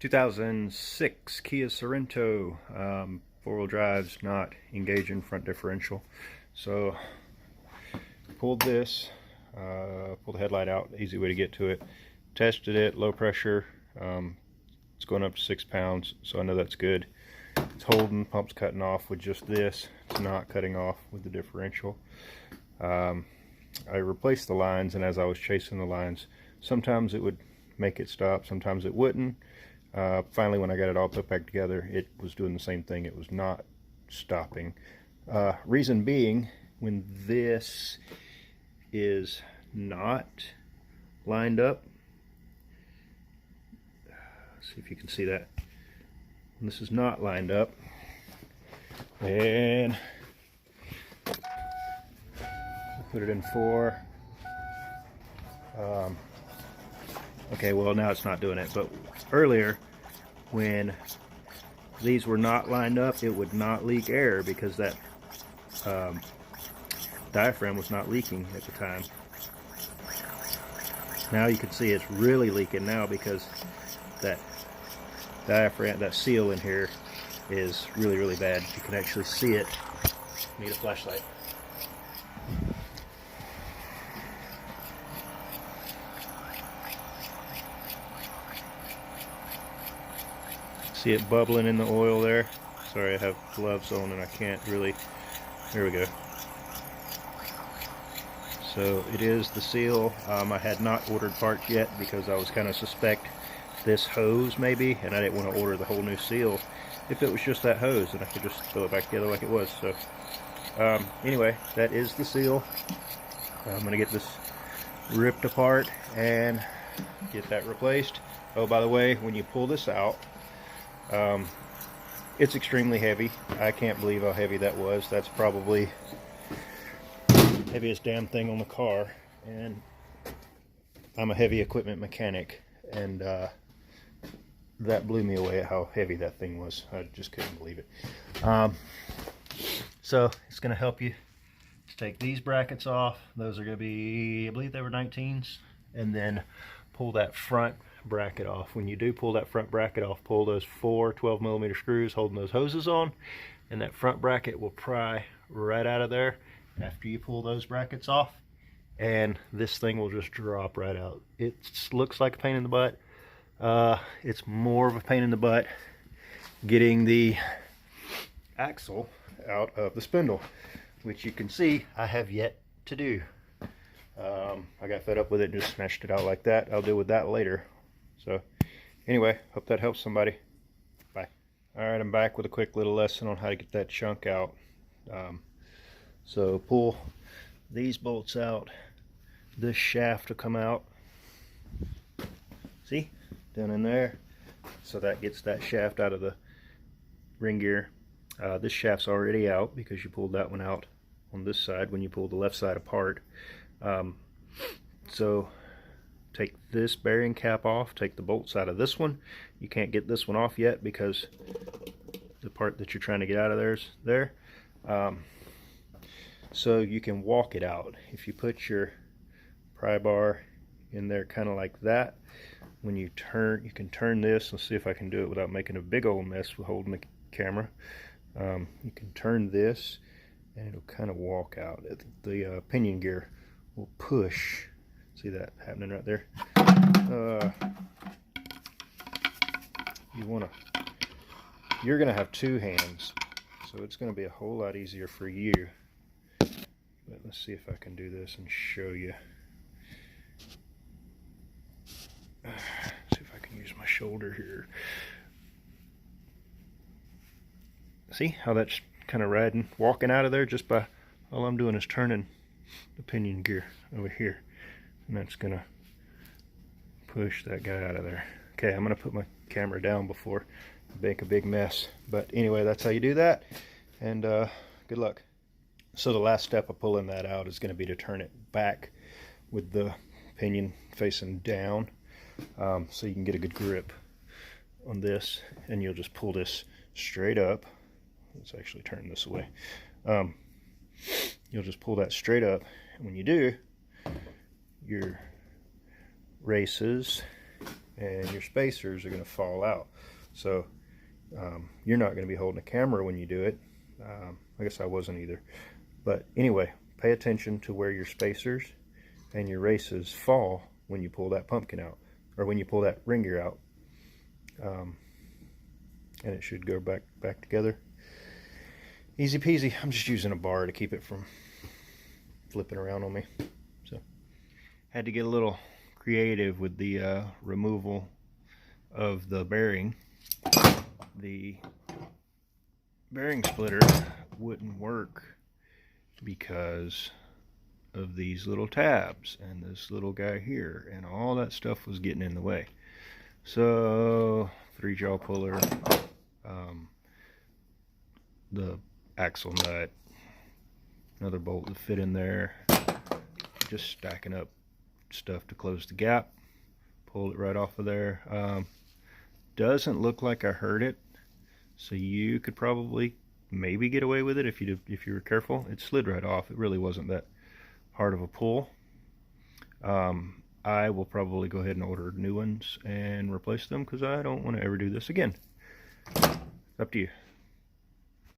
2006 Kia Sorento, four-wheel drive's not engaging front differential. So pulled this, pulled the headlight out, easy way to get to it. Tested it, low pressure, it's going up to 6 pounds, so I know that's good. It's holding, pump's cutting off with just this. It's not cutting off with the differential. I replaced the lines, and as I was chasing the lines, sometimes it would make it stop, sometimes it wouldn't. Finally, when I got it all put back together, it was doing the same thing. It was not stopping. Reason being, when this is not lined up, let's see if you can see that. When this is not lined up, and put it in 4. Okay, well now it's not doing it, but earlier when these were not lined up, it would not leak air because that diaphragm was not leaking at the time. Now you can see it's really leaking now because that diaphragm, that seal in here is really bad. You can actually see it. Need a flashlight. See it bubbling in the oil there. Sorry, I have gloves on and I can't really. There we go. So it is the seal. I had not ordered parts yet because I was kind of suspect this hose maybe, and I didn't want to order the whole new seal if it was just that hose, and I could just throw it back together like it was. So anyway, that is the seal. I'm gonna get this ripped apart and get that replaced. Oh, by the way, when you pull this out, it's extremely heavy. I can't believe how heavy that was. That's probably the heaviest damn thing on the car, and I'm a heavy equipment mechanic, and that blew me away at how heavy that thing was. I just couldn't believe it. So it's going to help you to take these brackets off. Those are going to be, I believe they were 19s, and then pull that front bracket off. When you do pull that front bracket off, pull those 4 12mm screws holding those hoses on, and that front bracket will pry right out of there after you pull those brackets off, and this thing will just drop right out. It looks like a pain in the butt. It's more of a pain in the butt getting the axle out of the spindle, which you can see I have yet to do. I got fed up with it and just smashed it out like that. I'll deal with that later. So anyway, hope that helps somebody. Bye. Alright, I'm back with a quick little lesson on how to get that chunk out. So pull these bolts out. This shaft will come out. See? Down in there. So that gets that shaft out of the ring gear. This shaft's already out because you pulled that one out on this side when you pulled the left side apart. So take this bearing cap off, take the bolts out of this one. You can't get this one off yet because the part that you're trying to get out of there is there. So you can walk it out. If you put your pry bar in there kind of like that, when you turn, you can turn this. Let's see if I can do it without making a big old mess with holding the camera. You can turn this and it'll kind of walk out. The pinion gear will push. See that happening right there? You're gonna have 2 hands, so it's gonna be a whole lot easier for you. But let's see if I can do this and show you. See if I can use my shoulder here. See how that's kind of riding, walking out of there just by, all I'm doing is turning the pinion gear over here, and that's gonna push that guy out of there. Okay, I'm gonna put my camera down before I make a big mess. But anyway, that's how you do that, and good luck. So the last step of pulling that out is going to be to turn it back with the pinion facing down, so you can get a good grip on this, and you'll just pull this straight up. Let's actually turn this away. You'll just pull that straight up, and when you do, your races and your spacers are going to fall out. So you're not going to be holding a camera when you do it. I guess I wasn't either. But anyway, pay attention to where your spacers and your races fall when you pull that pumpkin out, or when you pull that ring gear out. And it should go back together. Easy peasy. I'm just using a bar to keep it from flipping around on me. So had to get a little creative with the removal of the bearing. The bearing splitter wouldn't work because of these little tabs and this little guy here, and all that stuff was getting in the way. So 3-jaw puller, the axle nut, another bolt to fit in there, just stacking up stuff to close the gap. Pulled it right off of there. Doesn't look like I hurt it, so you could probably maybe get away with it if you were careful. It slid right off. It really wasn't that hard of a pull. I will probably go ahead and order new ones and replace them because I don't want to ever do this again. Up to you.